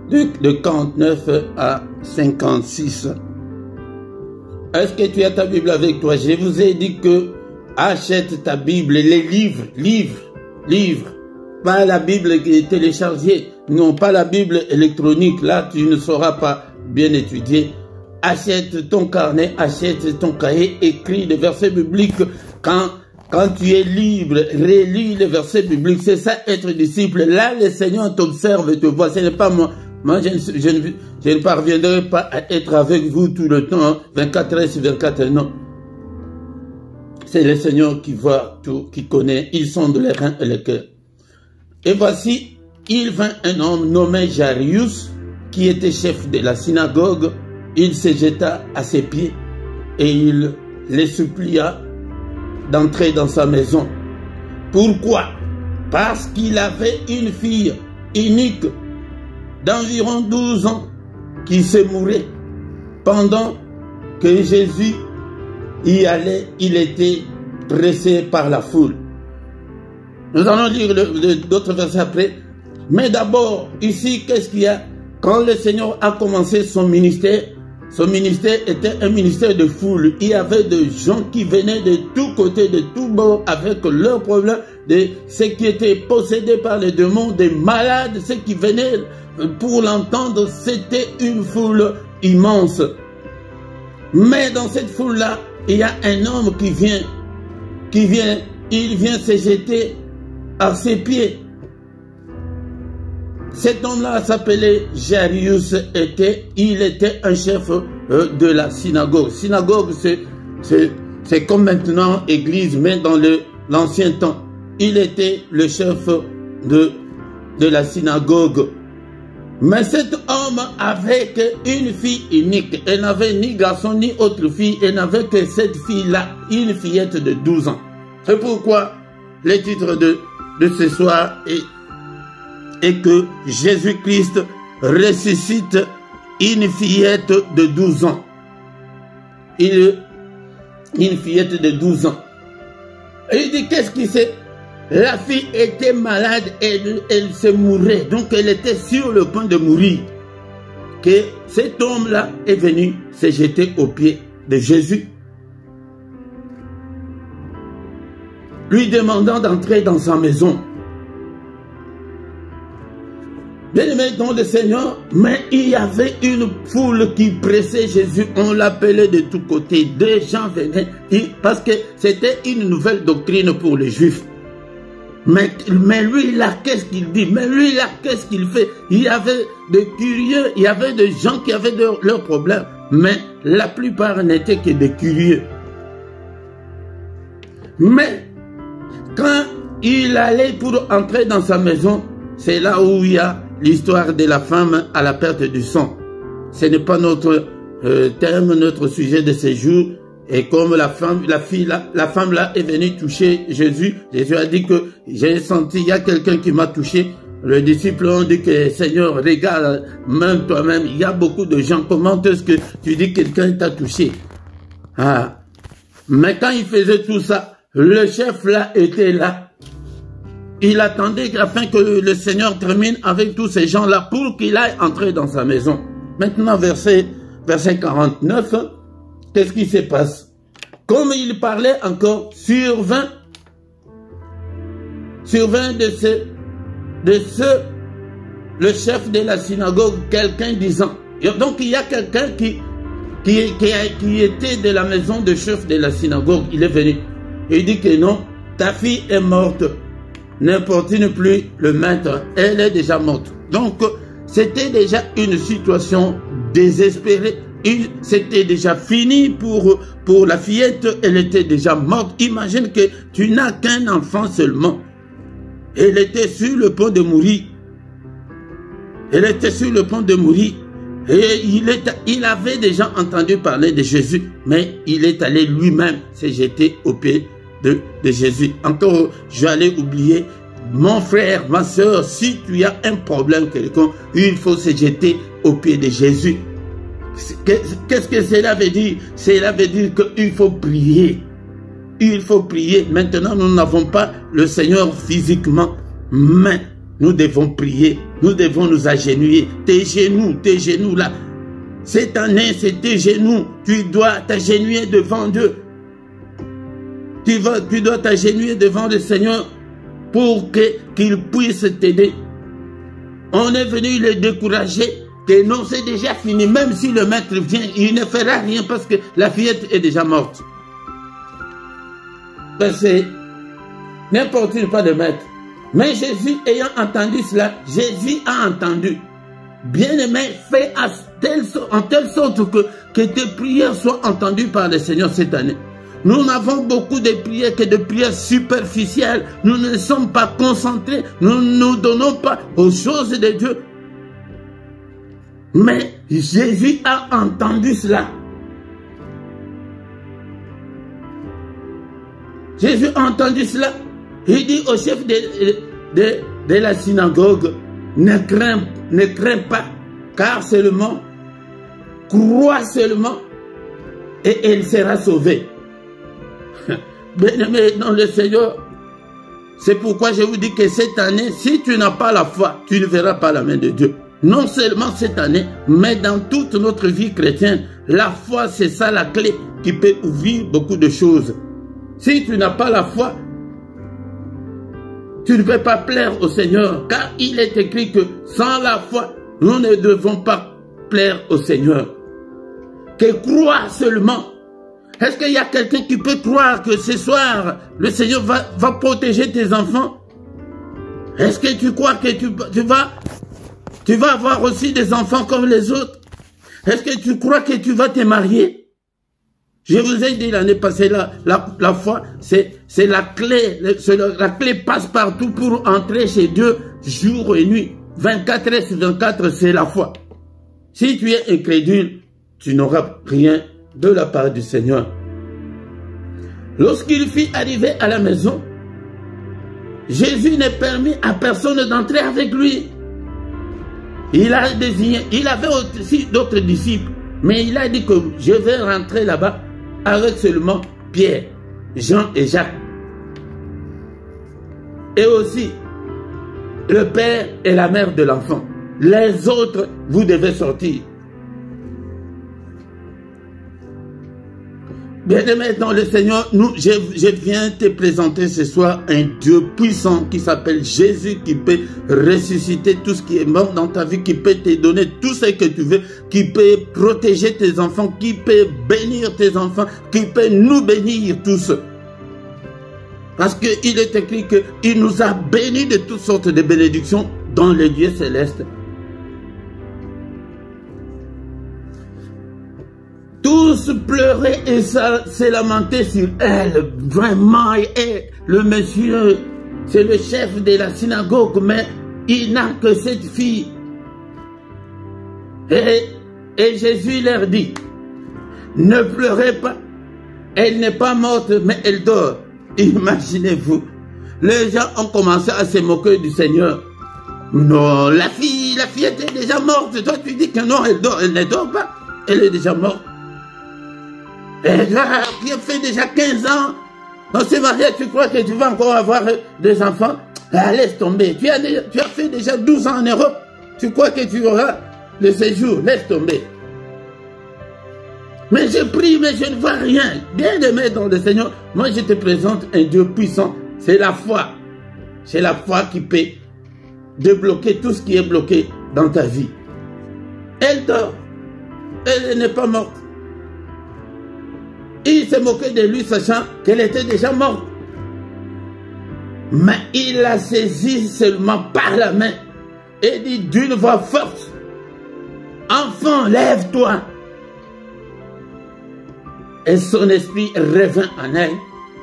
de 49 à 56. Est-ce que tu as ta Bible avec toi? Je vous ai dit que achète ta Bible, les livres, pas la Bible qui est téléchargée, non pas la Bible électronique, là tu ne sauras pas bien étudier. Achète ton carnet, achète ton cahier, écris des versets bibliques. Quand tu es libre, relis les versets bibliques, c'est ça être disciple. Là, le Seigneur t'observe et te voit. Ce n'est pas moi. Moi, je ne parviendrai pas à être avec vous tout le temps, 24 heures sur 24 heures, non. C'est le Seigneur qui voit tout, qui connaît. Il sonde les reins et les cœurs. Et voici, il vint un homme nommé Jairus, qui était chef de la synagogue. Il se jeta à ses pieds et il les supplia d'entrer dans sa maison. Pourquoi? Parce qu'il avait une fille unique d'environ 12 ans qui se mourait. Pendant que Jésus y allait, il était pressé par la foule. Nous allons lire d'autres versets après. Mais d'abord, ici, qu'est-ce qu'il y a? Quand le Seigneur a commencé son ministère était un ministère de foule. Il y avait des gens qui venaient de tous côtés, de tous bords, avec leurs problèmes, de ceux qui étaient possédés par les démons, des malades, ceux qui venaient pour l'entendre. C'était une foule immense. Mais dans cette foule-là, il y a un homme qui vient, il vient se jeter à ses pieds. Cet homme-là s'appelait Jairus, il était un chef de la synagogue. Synagogue, c'est comme maintenant église, mais dans l'ancien temps. Il était le chef de la synagogue. Mais cet homme avait une fille unique. Elle n'avait ni garçon ni autre fille. Elle n'avait que cette fille-là, une fillette de 12 ans. C'est pourquoi le titre de ce soir est que Jésus-Christ ressuscite une fillette de 12 ans. Une fillette de 12 ans. Et il dit, qu'est-ce qui c'est? La fille était malade, elle se mourait. Donc elle était sur le point de mourir. Que cet homme-là est venu se jeter aux pieds de Jésus, lui demandant d'entrer dans sa maison. Bien-aimé dans le Seigneur, mais il y avait une foule qui pressait Jésus, on l'appelait de tous côtés, des gens venaient, parce que c'était une nouvelle doctrine pour les Juifs. Mais lui là, qu'est-ce qu'il dit? Mais lui là, qu'est-ce qu'il fait? Il y avait de curieux, il y avait des gens qui avaient leurs problèmes, mais la plupart n'étaient que des curieux. Mais quand il allait pour entrer dans sa maison, c'est là où il y a l'histoire de la femme à la perte du sang. Ce n'est pas notre thème, notre sujet de ce jour. Et comme la femme là est venue toucher Jésus, Jésus a dit que j'ai senti, il y a quelqu'un qui m'a touché. Les disciples ont dit que Seigneur, regarde, même toi-même, il y a beaucoup de gens. Comment est-ce que tu dis que quelqu'un t'a touché? Ah. Mais quand il faisait tout ça, le chef là était là. Il attendait afin que le Seigneur termine avec tous ces gens-là pour qu'il aille entrer dans sa maison. Maintenant, verset 49, qu'est-ce qui se passe? Comme il parlait encore, survint le chef de la synagogue, quelqu'un disant, donc il y a quelqu'un qui était de la maison de chef de la synagogue, il est venu. Il dit que non, ta fille est morte. N'importune plus le maître, elle est déjà morte. Donc, c'était déjà une situation désespérée. C'était déjà fini pour la fillette, elle était déjà morte. Imagine que tu n'as qu'un enfant seulement. Elle était sur le point de mourir. Elle était sur le point de mourir. Et il avait déjà entendu parler de Jésus, mais il est allé lui-même se jeter aux pieds de Jésus. Encore, j'allais oublier, mon frère, ma soeur, si tu as un problème quelconque, il faut se jeter aux pieds de Jésus. Qu'est-ce que cela veut dire? Cela veut dire qu'il faut prier. Il faut prier. Maintenant, nous n'avons pas le Seigneur physiquement, mais nous devons prier. Nous devons nous agenouiller. Tes genoux là. Cette année, c'est tes genoux. Tu dois t'agenouiller devant Dieu. Tu dois t'agenouiller devant le Seigneur pour qu'il puisse t'aider. On est venu le décourager que non, c'est déjà fini. Même si le maître vient, il ne fera rien parce que la fillette est déjà morte. Parce que n'importe pas de maître. Mais Jésus ayant entendu cela, Jésus a entendu. Bien-aimé, fais en telle sorte que tes prières soient entendues par le Seigneur cette année. Nous n'avons beaucoup de prières que de prières superficielles. Nous ne sommes pas concentrés. Nous ne nous donnons pas aux choses de Dieu. Mais Jésus a entendu cela. Jésus a entendu cela. Il dit au chef de la synagogue, ne crains pas, car seulement, crois seulement, et elle sera sauvée. Bien-aimé dans le Seigneur, c'est pourquoi je vous dis que cette année, si tu n'as pas la foi, tu ne verras pas la main de Dieu. Non seulement cette année, mais dans toute notre vie chrétienne, la foi, c'est ça la clé qui peut ouvrir beaucoup de choses. Si tu n'as pas la foi, tu ne peux pas plaire au Seigneur, car il est écrit que sans la foi, nous ne devons pas plaire au Seigneur. Que croire seulement. Est-ce qu'il y a quelqu'un qui peut croire que ce soir, le Seigneur va protéger tes enfants? Est-ce que tu crois que tu vas avoir aussi des enfants comme les autres? Est-ce que tu crois que tu vas te marier? Je vous ai dit l'année passée, la foi, c'est la clé. La clé passe partout pour entrer chez Dieu jour et nuit. 24 heures sur 24, c'est la foi. Si tu es incrédule, tu n'auras rien de la part du Seigneur. Lorsqu'il fut arrivé à la maison, Jésus n'est permis à personne d'entrer avec lui. Il a désigné, il avait aussi d'autres disciples, mais il a dit que je vais rentrer là-bas avec seulement Pierre, Jean et Jacques. Et aussi le père et la mère de l'enfant. Les autres, vous devez sortir. Bien-aimé dans le Seigneur, je viens te présenter ce soir un Dieu puissant qui s'appelle Jésus, qui peut ressusciter tout ce qui est mort dans ta vie, qui peut te donner tout ce que tu veux, qui peut protéger tes enfants, qui peut bénir tes enfants, qui peut nous bénir tous. Parce qu'il est écrit qu'il nous a bénis de toutes sortes de bénédictions dans les lieux célestes. Tous pleuraient et se lamentaient sur elle. Vraiment, et le monsieur, c'est le chef de la synagogue, mais il n'a que cette fille. Et Jésus leur dit, ne pleurez pas, elle n'est pas morte, mais elle dort. Imaginez-vous, les gens ont commencé à se moquer du Seigneur. Non, la fille était déjà morte. Toi, tu dis que non, elle dort, elle ne dort pas, elle est déjà morte. Et là, qui a fait déjà 15 ans, on s'est marié, tu crois que tu vas encore avoir des enfants? Ah, laisse tomber. Tu as fait déjà 12 ans en Europe. Tu crois que tu auras le séjour? Laisse tomber. Mais je prie, mais je ne vois rien. Bien-aimé dans le Seigneur, moi je te présente un Dieu puissant. C'est la foi. C'est la foi qui peut débloquer tout ce qui est bloqué dans ta vie. Elle dort. Elle n'est pas morte. Il s'est moqué de lui, sachant qu'elle était déjà morte. Mais il la saisit seulement par la main et dit d'une voix forte, « Enfant, lève-toi !» Et son esprit revint en elle,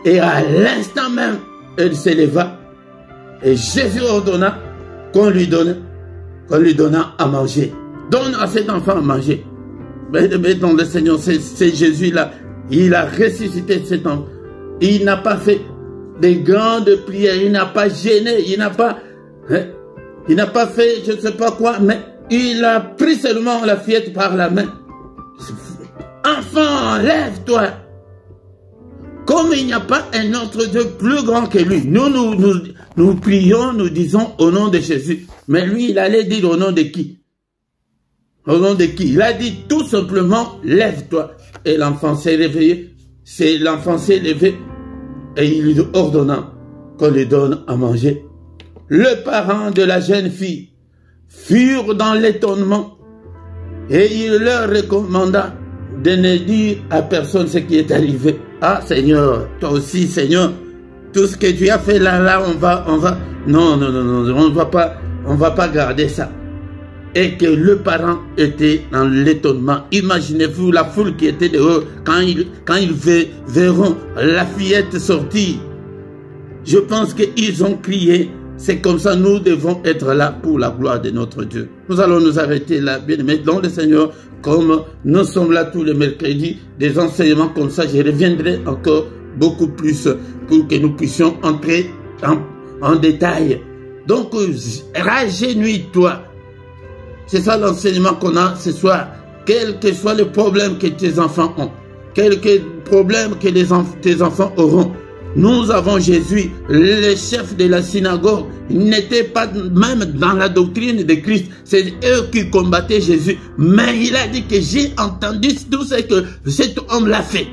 et à l'instant même, elle s'éleva. Et Jésus ordonna qu'on lui donna à manger. Donne à cet enfant à manger. Mais dans le Seigneur, c'est Jésus-là. Il a ressuscité cet enfant. Il n'a pas fait de grandes prières. Il n'a pas gêné. Il n'a pas fait je ne sais pas quoi. Mais il a pris seulement la fillette par la main. Enfant, lève-toi. Comme il n'y a pas un autre Dieu plus grand que lui. Nous prions, nous disons au nom de Jésus. Mais lui, il allait dire au nom de qui? Au nom de qui? Il a dit tout simplement, lève-toi. Et l'enfant s'est réveillé. L'enfant s'est levé. Et il lui ordonna qu'on lui donne à manger. Le parent de la jeune fille furent dans l'étonnement. Et il leur recommanda de ne dire à personne ce qui est arrivé. Ah Seigneur, toi aussi Seigneur, tout ce que tu as fait là, on va, non, on va pas garder ça. Et que le parent était dans l'étonnement. Imaginez-vous la foule qui était dehors quand ils verront la fillette sortir. Je pense qu'ils ont crié. C'est comme ça, nous devons être là pour la gloire de notre Dieu. Nous allons nous arrêter là, bien aimés, dans le Seigneur, comme nous sommes là tous les mercredis, des enseignements comme ça, je reviendrai encore beaucoup plus pour que nous puissions entrer en détail. Donc, rajeunis-toi. C'est ça l'enseignement qu'on a ce soir. Quel que soit le problème que tes enfants ont, quel que problème que tes enfants auront, nous avons Jésus, le chef de la synagogue. Il n'était pas même dans la doctrine de Christ. C'est eux qui combattaient Jésus. Mais il a dit que j'ai entendu tout ce que cet homme l'a fait.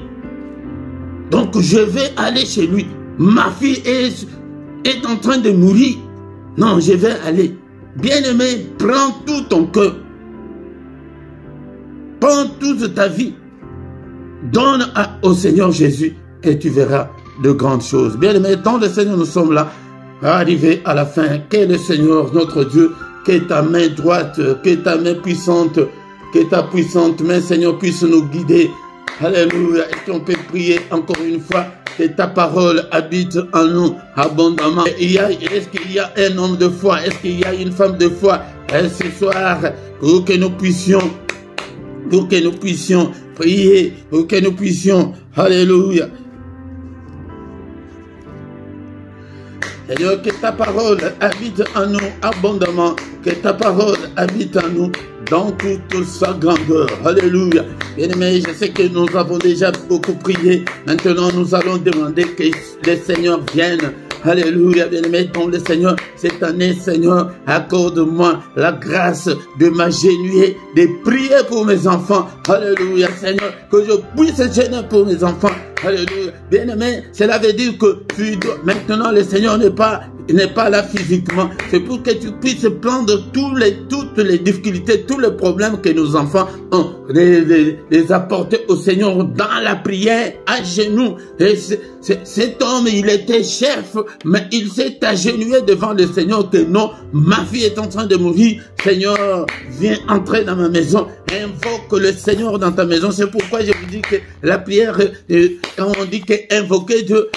Donc je vais aller chez lui. Ma fille est en train de mourir. Non, je vais aller. Bien-aimé, prends tout ton cœur. Prends toute ta vie. Donne au Seigneur Jésus et tu verras de grandes choses. Bien-aimé, dans le Seigneur, nous sommes là, arrivés à la fin. Que le Seigneur, notre Dieu, que ta main droite, que ta main puissante, que ta puissante main, Seigneur, puisse nous guider. Alléluia. Et qu'on peut prier encore une fois que ta parole habite en nous abondamment. Est-ce qu'il y a un homme de foi? Est-ce qu'il y a une femme de foi? Ce soir, pour que nous puissions prier, pour que nous puissions, alléluia. Seigneur, que ta parole habite en nous abondamment, que ta parole habite en nous dans toute sa grandeur. Alléluia. Bien-aimés, je sais que nous avons déjà beaucoup prié. Maintenant, nous allons demander que le Seigneur vienne. Alléluia, bien-aimé, donc le Seigneur, cette année, Seigneur, accorde-moi la grâce de m'agenouiller, de prier pour mes enfants. Alléluia, Seigneur, que je puisse gêner pour mes enfants. Alléluia, bien-aimé, cela veut dire que maintenant le Seigneur n'est pas là physiquement. C'est pour que tu puisses prendre toutes les difficultés, tous les problèmes que nos enfants ont, les apporter au Seigneur dans la prière, à genoux. Et cet homme, il était chef, mais il s'est agenouillé devant le Seigneur que non, ma fille est en train de mourir. Seigneur, viens entrer dans ma maison. Invoque le Seigneur dans ta maison. C'est pourquoi je vous dis que la prière, quand on dit qu'invoquer Dieu,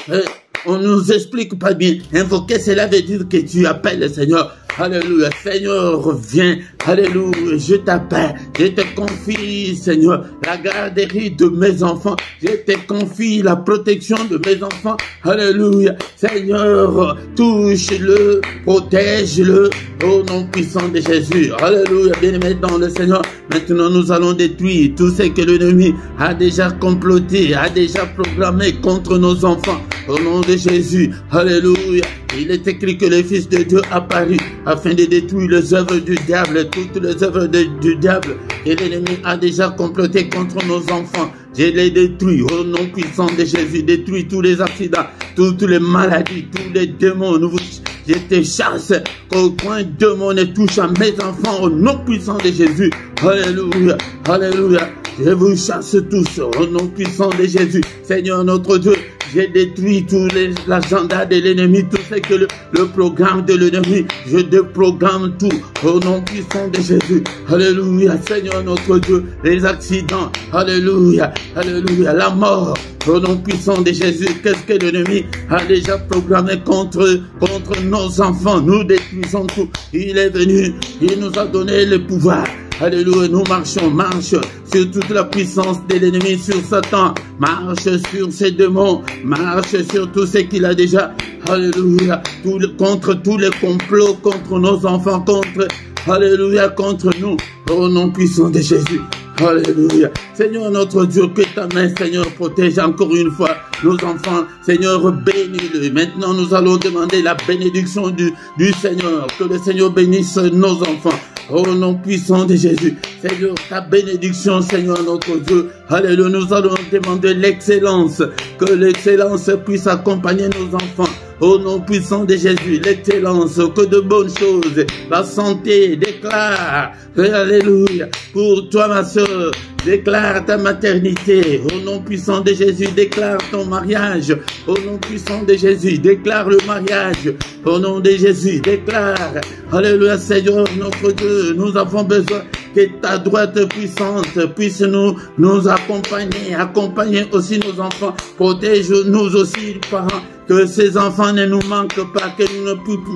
on nous explique pas bien. Invoquer, cela veut dire que tu appelles le Seigneur. Alléluia. Seigneur, viens. Alléluia. Je t'appelle. Je te confie, Seigneur, la garderie de mes enfants. Je te confie la protection de mes enfants. Alléluia. Seigneur, touche-le, protège-le au nom puissant de Jésus. Alléluia. Bien-aimé dans le Seigneur. Maintenant, nous allons détruire tout ce que l'ennemi a déjà comploté, a déjà programmé contre nos enfants. Au nom de Jésus. Alléluia. Il est écrit que le Fils de Dieu apparut afin de détruire les œuvres du diable, toutes les œuvres du diable. Et l'ennemi a déjà comploté contre nos enfants. Je les détruis au nom puissant de Jésus. Détruis tous les accidents, toutes les maladies, tous les démons. Je te chasse qu'aucun démon ne touche à mes enfants au nom puissant de Jésus. Alléluia. Alléluia. Je vous chasse tous au nom puissant de Jésus. Seigneur notre Dieu, j'ai détruit tous les agendas de l'ennemi, tout ce que le programme de l'ennemi. Je déprogramme tout au nom puissant de Jésus. Alléluia, Seigneur notre Dieu, les accidents. Alléluia, alléluia, la mort. Au nom puissant de Jésus, qu'est-ce que l'ennemi a déjà programmé contre nos enfants? Nous détruisons tout. Il est venu, il nous a donné le pouvoir. Alléluia, nous marche sur toute la puissance de l'ennemi, sur Satan, marche sur ses démons, marche sur tout ce qu'il a déjà, alléluia, contre tous les complots, contre nos enfants, alléluia, contre nous, au nom puissant de Jésus. Alléluia. Seigneur notre Dieu, que ta main, Seigneur, protège encore une fois nos enfants. Seigneur, bénis-le. Maintenant, nous allons demander la bénédiction du Seigneur. Que le Seigneur bénisse nos enfants. Au nom puissant de Jésus. Seigneur, ta bénédiction, Seigneur notre Dieu. Alléluia. Nous allons demander l'excellence. Que l'excellence puisse accompagner nos enfants. Au nom puissant de Jésus, l'excellence, que de bonnes choses, la santé, déclare, alléluia, pour toi ma soeur, déclare ta maternité, au nom puissant de Jésus, déclare ton mariage, au nom puissant de Jésus, déclare le mariage, au nom de Jésus, déclare, alléluia Seigneur notre Dieu, nous avons besoin que ta droite puissante puisse nous accompagner aussi nos enfants, protège-nous aussi parents, que ces enfants ne nous manquent pas, que nous ne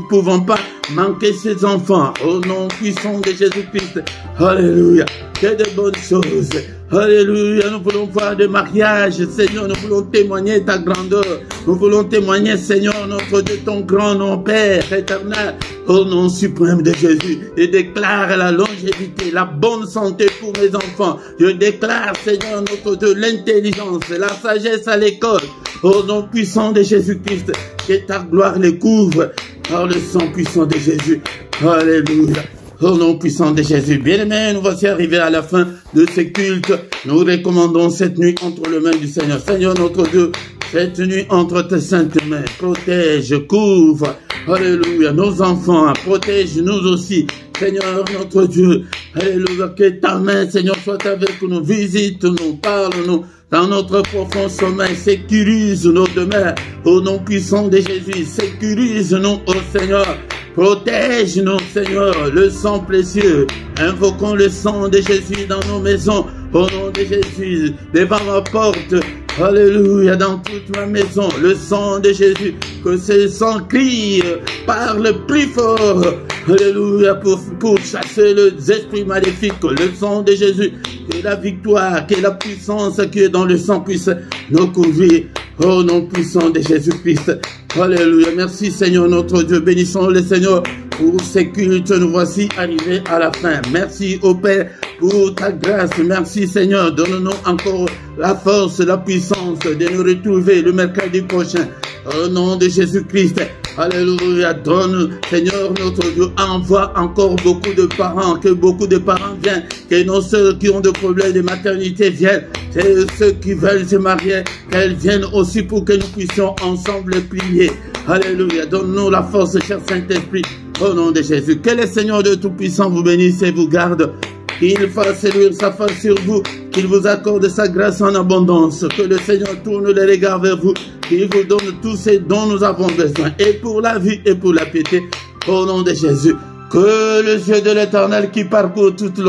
pouvons pas manquer ces enfants. Au nom puissant de Jésus-Christ. Alléluia. Que de bonnes choses. Alléluia. Nous voulons voir des mariages. Seigneur, nous voulons témoigner ta grandeur. Nous voulons témoigner, Seigneur, notre Dieu, ton grand nom, Père éternel. Au nom suprême de Jésus. Je déclare la longévité, la bonne santé pour mes enfants. Je déclare, Seigneur, notre Dieu, l'intelligence, la sagesse à l'école. Au nom puissant de Jésus-Christ, que ta gloire les couvre par le sang puissant de Jésus. Alléluia. Au nom puissant de Jésus. Bien-aimés, nous voici arrivés à la fin de ce culte. Nous recommandons cette nuit entre les mains du Seigneur. Seigneur notre Dieu, cette nuit entre tes saintes mains, protège, couvre, alléluia, nos enfants, protège-nous aussi, Seigneur notre Dieu, alléluia, que ta main, Seigneur, soit avec nous, visite-nous, parle-nous, dans notre profond sommeil, sécurise nos demeures, au nom puissant de Jésus, sécurise-nous, ô Seigneur, protège-nous, Seigneur, le sang précieux, invoquons le sang de Jésus dans nos maisons, au nom de Jésus, devant ma porte, alléluia, dans toute ma maison, le sang de Jésus, que ce sang crie, parle plus fort, alléluia, pour chasser les esprits maléfiques, le sang de Jésus, que la victoire, que la puissance qui est dans le sang puisse nous couvrir, au nom puissant de Jésus-Christ. Alléluia. Merci Seigneur notre Dieu. Bénissons le Seigneur pour ces cultes. Nous voici arrivés à la fin. Merci au Père pour ta grâce. Merci Seigneur. Donne-nous encore la force, la puissance de nous retrouver le mercredi prochain. Au nom de Jésus-Christ. Alléluia. Donne, Seigneur notre Dieu, envoie encore beaucoup de parents, que beaucoup de parents viennent, que nos sœurs qui ont des problèmes de maternité viennent, que ceux qui veulent se marier, qu'elles viennent aussi pour que nous puissions ensemble prier. Alléluia. Donne-nous la force, cher Saint-Esprit, au nom de Jésus. Que le Seigneur de Tout-Puissant vous bénisse et vous garde. Qu'il fasse luire sa face sur vous, qu'il vous accorde sa grâce en abondance, que le Seigneur tourne les regards vers vous, qu'il vous donne tout ce dont nous avons besoin, et pour la vie et pour la piété, au nom de Jésus. Que le Dieu de l'Éternel qui parcourt toute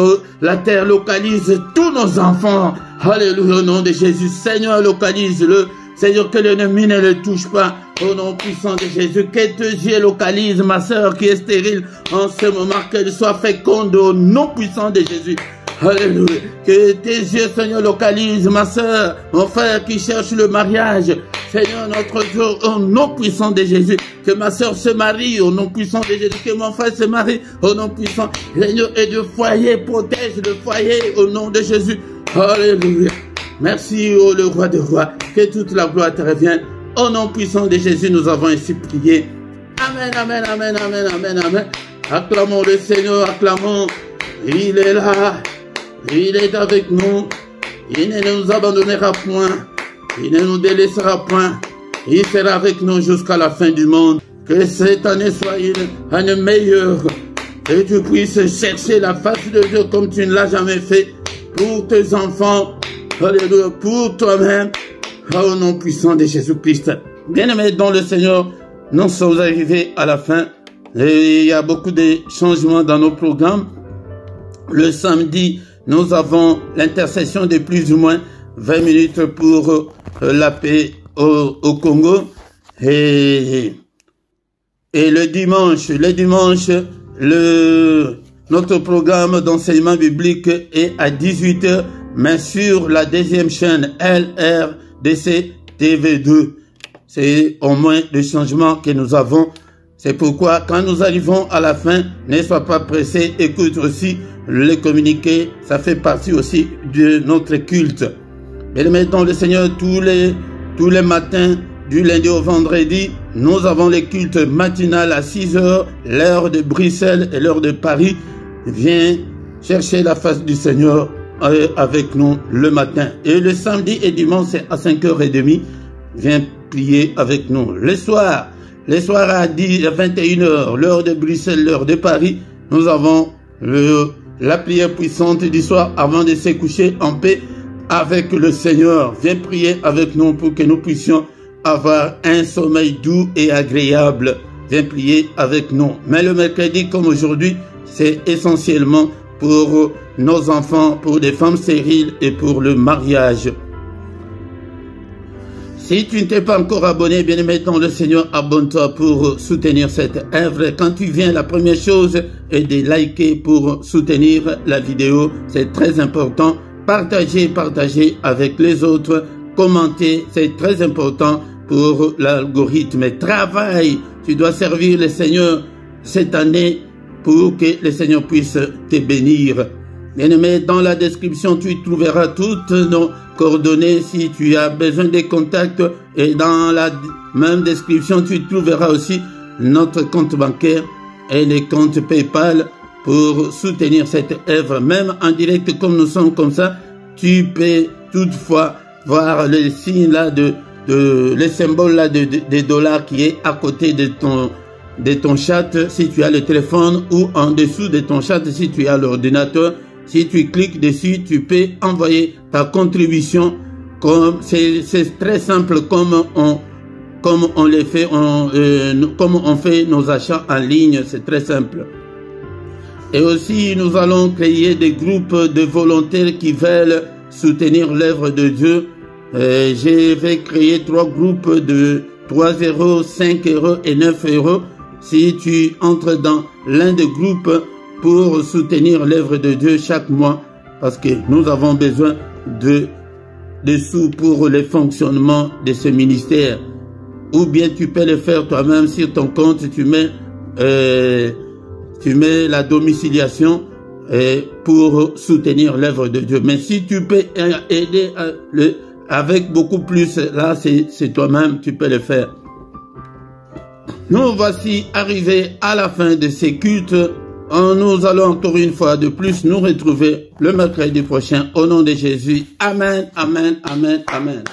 la terre localise tous nos enfants. Alléluia, au nom de Jésus. Seigneur, localise-le. Seigneur, que l'ennemi ne le touche pas. Au nom puissant de Jésus, que tes yeux localisent ma soeur qui est stérile en ce moment, qu'elle soit féconde au nom puissant de Jésus. Alléluia. Que tes yeux, Seigneur, localisent ma soeur, mon frère qui cherche le mariage. Seigneur, notre Dieu, au nom puissant de Jésus. Que ma soeur se marie au nom puissant de Jésus. Que mon frère se marie au nom puissant. Seigneur, et de foyer, protège le foyer au nom de Jésus. Alléluia. Merci, ô le roi des rois. Que toute la gloire te revienne. Au nom puissant de Jésus, nous avons ainsi prié. Amen, amen, amen, amen, amen, amen. Acclamons le Seigneur, acclamons. Il est là. Il est avec nous. Il ne nous abandonnera point. Il ne nous délaissera point. Il sera avec nous jusqu'à la fin du monde. Que cette année soit une année meilleure. Que tu puisses chercher la face de Dieu comme tu ne l'as jamais fait. Pour tes enfants. Alléluia. Pour toi-même. Au nom puissant de Jésus-Christ. Bien-aimés dans le Seigneur, nous sommes arrivés à la fin. Et il y a beaucoup de changements dans nos programmes. Le samedi, nous avons l'intercession de plus ou moins 20 minutes pour la paix au Congo. Et le dimanche, notre programme d'enseignement biblique est à 18h, mais sur la deuxième chaîne LRDC TV2. C'est au moins le changement que nous avons. C'est pourquoi quand nous arrivons à la fin, ne sois pas pressé, écoute aussi le communiqué, ça fait partie aussi de notre culte. Et mettons le Seigneur tous les matins, du lundi au vendredi, nous avons les cultes matinales à 6h, l'heure de Bruxelles et l'heure de Paris. Viens chercher la face du Seigneur avec nous le matin. Et le samedi et dimanche, c'est à 5h30. Viens prier avec nous. Le soir à 21h, l'heure de Bruxelles, l'heure de Paris, nous avons la prière puissante du soir avant de se coucher en paix avec le Seigneur. Viens prier avec nous pour que nous puissions avoir un sommeil doux et agréable. Viens prier avec nous. Mais le mercredi, comme aujourd'hui, c'est essentiellement pour nos enfants, pour des femmes stériles et pour le mariage. Si tu ne t'es pas encore abonné, bien aimé dans le Seigneur, abonne-toi pour soutenir cette œuvre. Quand tu viens, la première chose est de liker pour soutenir la vidéo. C'est très important. Partagez avec les autres. Commentez, c'est très important pour l'algorithme. Travaille. Tu dois servir le Seigneur cette année pour que le Seigneur puisse te bénir. Bien-aimé, dans la description, tu trouveras toutes nos coordonnées si tu as besoin des contacts. Et dans la même description, tu trouveras aussi notre compte bancaire et les comptes PayPal pour soutenir cette œuvre. Même en direct, comme nous sommes comme ça, tu peux toutefois voir le signe là le symbole là des dollars qui est à côté de ton chat si tu as le téléphone ou en dessous de ton chat si tu as l'ordinateur. Si tu cliques dessus, tu peux envoyer ta contribution. C'est très simple comme on les fait, comme on fait nos achats en ligne. C'est très simple. Et aussi, nous allons créer des groupes de volontaires qui veulent soutenir l'œuvre de Dieu. Je vais créer 3 groupes de 3 €, 5 € et 9 €. Si tu entres dans l'un des groupes pour soutenir l'œuvre de Dieu chaque mois, parce que nous avons besoin de sous pour le fonctionnement de ce ministère. ou bien tu peux le faire toi-même sur ton compte, tu mets la domiciliation pour soutenir l'œuvre de Dieu. Mais si tu peux aider avec beaucoup plus, là c'est toi-même, tu peux le faire. Nous voici arrivés à la fin de ces cultes. Nous allons encore une fois de plus nous retrouver le mercredi prochain au nom de Jésus. Amen, amen, amen, amen.